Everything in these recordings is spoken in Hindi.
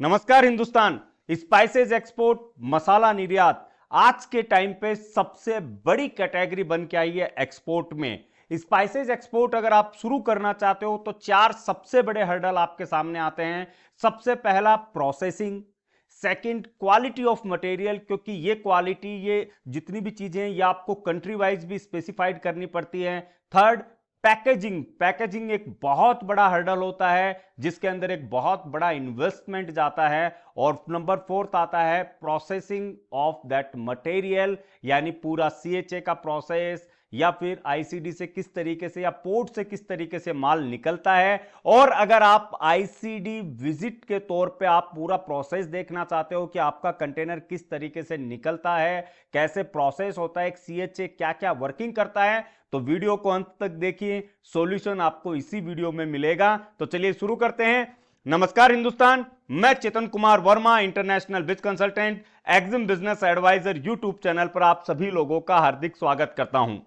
नमस्कार हिंदुस्तान। स्पाइसेस एक्सपोर्ट, मसाला निर्यात आज के टाइम पे सबसे बड़ी कैटेगरी बन के आई है एक्सपोर्ट में। स्पाइसेस एक्सपोर्ट अगर आप शुरू करना चाहते हो तो चार सबसे बड़े हर्डल आपके सामने आते हैं। सबसे पहला processing, second quality of material, क्योंकि ये क्वालिटी, ये जितनी भी चीजें हैं ये आपको कंट्री वाइज भी स्पेसिफाइड करनी पड़ती है। थर्ड पैकेजिंग, पैकेजिंग एक बहुत बड़ा हर्डल होता है जिसके अंदर एक बहुत बड़ा इन्वेस्टमेंट जाता है। और नंबर फोर्थ आता है प्रोसेसिंग ऑफ दैट मटेरियल, यानी पूरा सीएचए का प्रोसेस या फिर आईसीडी से किस तरीके से या पोर्ट से किस तरीके से माल निकलता है। और अगर आप आईसीडी विजिट के तौर पे आप पूरा प्रोसेस देखना चाहते हो कि आपका कंटेनर किस तरीके से निकलता है, कैसे प्रोसेस होता है, एक सीएचए क्या क्या वर्किंग करता है, तो वीडियो को अंत तक देखिए। सॉल्यूशन आपको इसी वीडियो में मिलेगा। तो चलिए शुरू करते हैं। नमस्कार हिंदुस्तान, मैं Chetan Kumar Verma, international biz consultant, exim business advisor YouTube channel पर आप सभी लोगों का हार्दिक स्वागत करता हूं।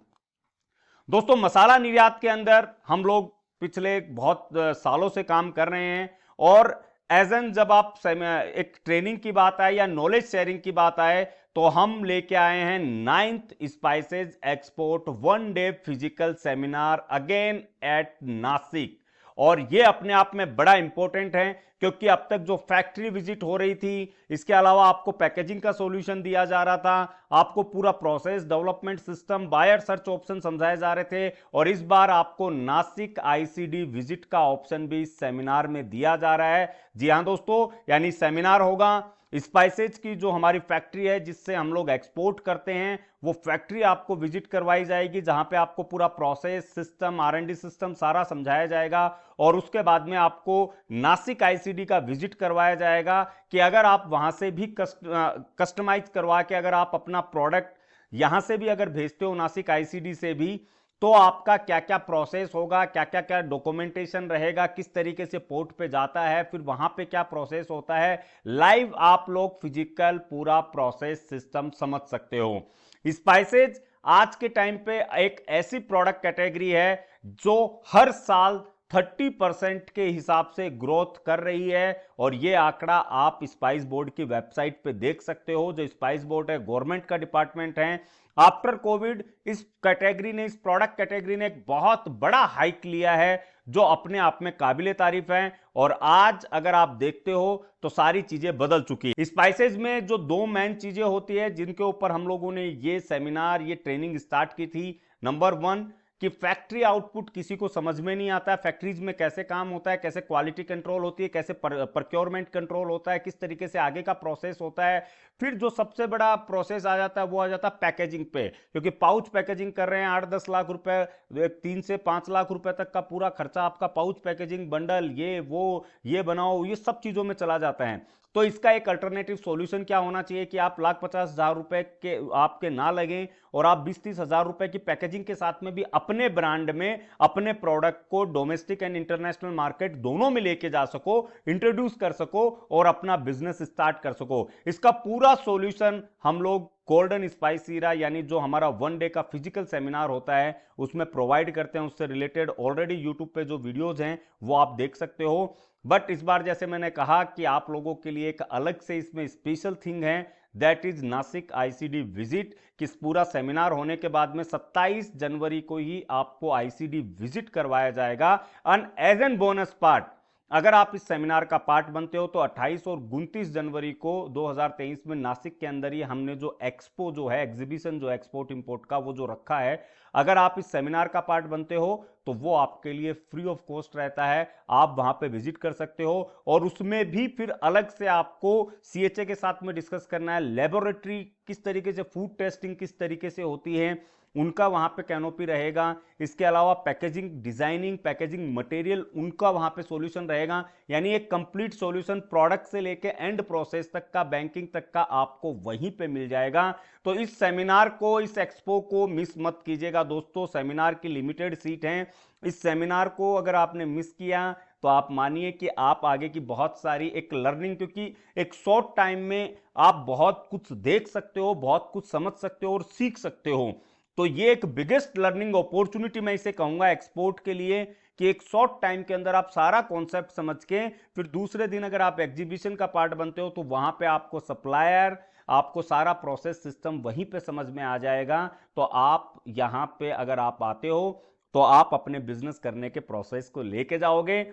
दोस्तों, मसाला निर्यात के अंदर हम लोग पिछले बहुत सालों से काम कर रहे हैं। और एज एन जब आप एक ट्रेनिंग की बात आए या नॉलेज शेयरिंग की बात आए तो हम लेके आए हैं 9th spices export 1 day physical seminar again at Nashik. और ये अपने आप में बड़ा इंपॉर्टेंट है क्योंकि अब तक जो फैक्ट्री विजिट हो रही थी, इसके अलावा आपको पैकेजिंग का सॉल्यूशन दिया जा रहा था, आपको पूरा process development system, buyer search option समझाए जा रहे थे। और इस बार आपको नासिक आईसीडी विजिट का ऑप्शन भी इस सेमिनार में दिया जा रहा है। जी हां दोस्तों, यानी सेमिनार होगा स्पाइसेज की जो हमारी फैक्ट्री है जिससे हम लोग एक्सपोर्ट करते हैं, वो फैक्ट्री आपको विजिट करवाई जाएगी जहां पे आपको पूरा प्रोसेस सिस्टम, आरएनडी सिस्टम सारा समझाया जाएगा। और उसके बाद में आपको नासिक आईसीडी का विजिट करवाया जाएगा कि अगर आप वहां से भी कस्टमाइज करवा के अगर आप अपना प्रोडक्ट यहां से भी अगर भेजते हो नासिक आईसीडी से भी, तो आपका क्या क्या प्रोसेस होगा, क्या क्या क्या डॉक्यूमेंटेशन रहेगा, किस तरीके से पोर्ट पे जाता है, फिर वहां पे क्या प्रोसेस होता है, लाइव आप लोग फिजिकल पूरा प्रोसेस सिस्टम समझ सकते हो। स्पाइसेज आज के टाइम पे एक ऐसी प्रोडक्ट कैटेगरी है जो हर साल 30% के हिसाब से ग्रोथ कर रही है। और यह आंकड़ा आप स्पाइस बोर्ड की वेबसाइट पे देख सकते हो। जो स्पाइस बोर्ड है गवर्नमेंट का डिपार्टमेंट है। आफ्टर कोविड इस कैटेगरी ने, इस प्रोडक्ट कैटेगरी ने एक बहुत बड़ा हाइक लिया है जो अपने आप में काबिले तारीफ है। और आज अगर आप देखते हो तो सारी चीजें बदल चुकी है। स्पाइसेज में जो दो मेन चीजें होती है जिनके ऊपर हम लोगों ने ये सेमिनार, ये ट्रेनिंग स्टार्ट की थी। नंबर 1 कि फैक्ट्री आउटपुट किसी को समझ में नहीं आता है, फैक्ट्रीज में कैसे काम होता है, कैसे क्वालिटी कंट्रोल होती है, कैसे प्रोक्योरमेंट कंट्रोल होता है, किस तरीके से आगे का प्रोसेस होता है। फिर जो सबसे बड़ा प्रोसेस आ जाता है वो आ जाता है पैकेजिंग पे, क्योंकि पाउच पैकेजिंग कर रहे हैं 8-10 लाख रुपए, 3 से 5 लाख रुपए तक का पूरा खर्चा आपका पाउच पैकेजिंग, बंडल, ये वो, ये बनाओ, ये सब चीजों में चला जाता है। तो इसका एक अल्टरनेटिव सॉल्यूशन क्या होना चाहिए कि आप 1,50,000 रुपए के आपके ना लगें और आप 20-30 हजार रुपए की पैकेजिंग के साथ में भी अपने ब्रांड में अपने प्रोडक्ट को डोमेस्टिक एंड इंटरनेशनल मार्केट दोनों में लेके जा सको, इंट्रोड्यूस कर सको और अपना बिजनेस स्टार्ट कर सको। इसका पूरा सॉल्यूशन हम लोग गोल्डन स्पाइस ईरा, यानी जो हमारा 1 डे का फिजिकल सेमिनार होता है उसमें प्रोवाइड करते हैं। उससे रिलेटेड ऑलरेडी यूट्यूब पे जो वीडियोज हैं वो आप देख सकते हो। बट इस बार जैसे मैंने कहा कि आप लोगों के लिए एक अलग से इसमें स्पेशल थिंग है, that is Nashik ICD visit. किस पूरा सेमिनार होने के बाद में 27 जनवरी को ही आपको आईसीडी विजिट करवाया जाएगा। And as an bonus part, अगर आप इस सेमिनार का पार्ट बनते हो तो 28 और 29 जनवरी को 2023 में नासिक के अंदर ही हमने जो एक्सपो जो है, एग्जीबिशन जो एक्सपोर्ट इंपोर्ट का, वो जो रखा है, अगर आप इस सेमिनार का पार्ट बनते हो तो वो आपके लिए फ्री ऑफ कॉस्ट रहता है। आप वहां पे विजिट कर सकते हो। और उसमें भी फिर अलग से आपको सीएचए के साथ में डिस्कस करना है, लेबोरेटरी किस तरीके से, फूड टेस्टिंग किस तरीके से होती है, उनका वहां पे कैनोपी रहेगा। इसके अलावा पैकेजिंग डिजाइनिंग, पैकेजिंग मटेरियल, उनका वहां पे सॉल्यूशन रहेगा। यानी एक कंप्लीट सॉल्यूशन प्रोडक्ट से लेके एंड प्रोसेस तक का, बैंकिंग तक का आपको वहीं पे मिल जाएगा। तो इस सेमिनार को, इस एक्सपो को मिस मत कीजिएगा दोस्तों। सेमिनार की लिमिटेड सीट हैं। इस सेमिनार को अगर आपने मिस किया तो आप मानिए कि आप आगे की बहुत सारी एक लर्निंग, क्योंकि एक शॉर्ट टाइम में आप बहुत कुछ देख सकते हो, बहुत कुछ समझ सकते हो और सीख सकते हो। तो ये एक बिगेस्ट लर्निंग अपॉर्चुनिटी मैं इसे कहूंगा एक्सपोर्ट के लिए, कि एक शॉर्ट टाइम के अंदर आप सारा कॉन्सेप्ट समझ के फिर दूसरे दिन अगर आप एग्जीबिशन का पार्ट बनते हो तो वहां पे आपको सप्लायर, आपको सारा प्रोसेस सिस्टम वहीं पे समझ में आ जाएगा। तो आप यहां पे अगर आप आते हो तो आप अपने बिजनेस करने के प्रोसेस को लेके जाओगे।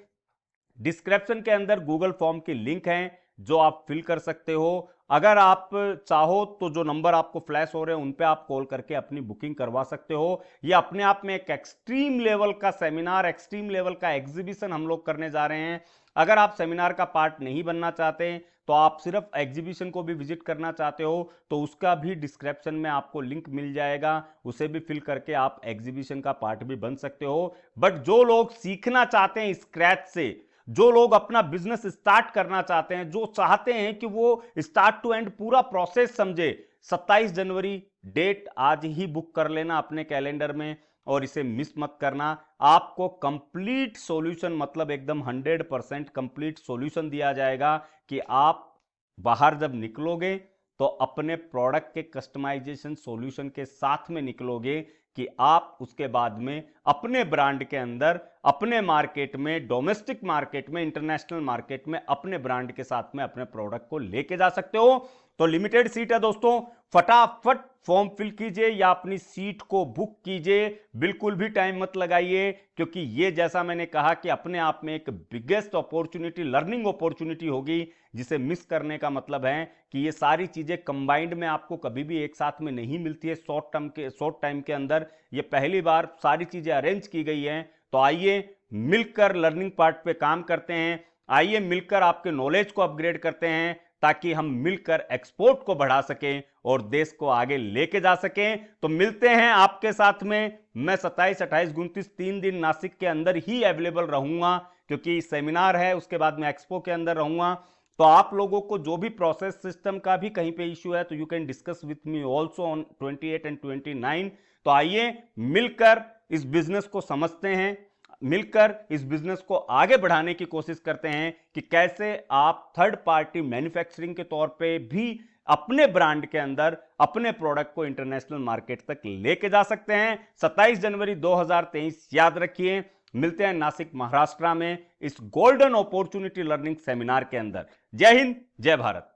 डिस्क्रिप्शन के अंदर गूगल फॉर्म की लिंक है जो आप फिल कर सकते हो। अगर आप चाहो तो जो नंबर आपको फ्लैश हो रहे हैं उन पे आप कॉल करके अपनी बुकिंग करवा सकते हो। ये अपने आप में एक एक्सट्रीम लेवल का सेमिनार, एक्सट्रीम लेवल का एग्जीबिशन हम लोग करने जा रहे हैं। अगर आप सेमिनार का पार्ट नहीं बनना चाहते तो आप सिर्फ एग्जीबिशन को भी विजिट करना चाहते हो तो उसका भी डिस्क्रिप्शन में आपको लिंक मिल जाएगा, उसे भी फिल करके आप एग्जीबिशन का पार्ट भी बन सकते हो। बट जो लोग सीखना चाहते हैं स्क्रैच से, जो लोग अपना बिजनेस स्टार्ट करना चाहते हैं, जो चाहते हैं कि वो स्टार्ट टू एंड पूरा प्रोसेस समझे, 27 जनवरी डेट आज ही बुक कर लेना अपने कैलेंडर में और इसे मिस मत करना। आपको कंप्लीट सॉल्यूशन, मतलब एकदम 100% कंप्लीट सॉल्यूशन दिया जाएगा कि आप बाहर जब निकलोगे तो अपने प्रोडक्ट के कस्टमाइजेशन सॉल्यूशन के साथ में निकलोगे कि आप उसके बाद में अपने ब्रांड के अंदर, अपने मार्केट में, डोमेस्टिक मार्केट में, इंटरनेशनल मार्केट में अपने ब्रांड के साथ में अपने प्रोडक्ट को लेके जा सकते हो। तो लिमिटेड सीट है दोस्तों, फटाफट फॉर्म फिल कीजिए या अपनी सीट को बुक कीजिए, बिल्कुल भी टाइम मत लगाइए, क्योंकि ये जैसा मैंने कहा कि अपने आप में एक बिगेस्ट अपॉर्चुनिटी, लर्निंग अपॉर्चुनिटी होगी, जिसे मिस करने का मतलब है कि ये सारी चीजें कंबाइंड में आपको कभी भी एक साथ में नहीं मिलती है शॉर्ट टाइम के अंदर। ये पहली बार सारी चीजें अरेंज की गई हैं। तो आइए मिलकर लर्निंग पार्ट पे काम करते हैं, आइए मिलकर आपके नॉलेज को अपग्रेड करते हैं ताकि हम मिलकर एक्सपोर्ट को बढ़ा सकें और देश को आगे लेके जा सकें। तो मिलते हैं आपके साथ में। मैं 27, 28, 29 3 दिन नासिक के अंदर ही अवेलेबल रहूंगा, क्योंकि सेमिनार है, उसके बाद मैं एक्सपो के अंदर रहूंगा। तो आप लोगों को जो भी प्रोसेस सिस्टम का भी कहीं पे इश्यू है तो you can discuss with me also on 28 and 29। तो आइए मिलकर इस बिजनेस को समझते हैं, मिलकर इस बिजनेस को आगे बढ़ाने की कोशिश करते हैं कि कैसे आप थर्ड पार्टी मैन्युफैक्चरिंग के तौर पे भी अपने ब्रांड के अंदर अपने प्रोडक्ट को इंटरनेशनल मार्केट तक लेके जा सकते हैं। 27 जनवरी 2023 याद रखिए। मिलते हैं नासिक महाराष्ट्र में इस गोल्डन अपॉर्चुनिटी लर्निंग सेमिनार के अंदर। जय हिंद, जय भारत।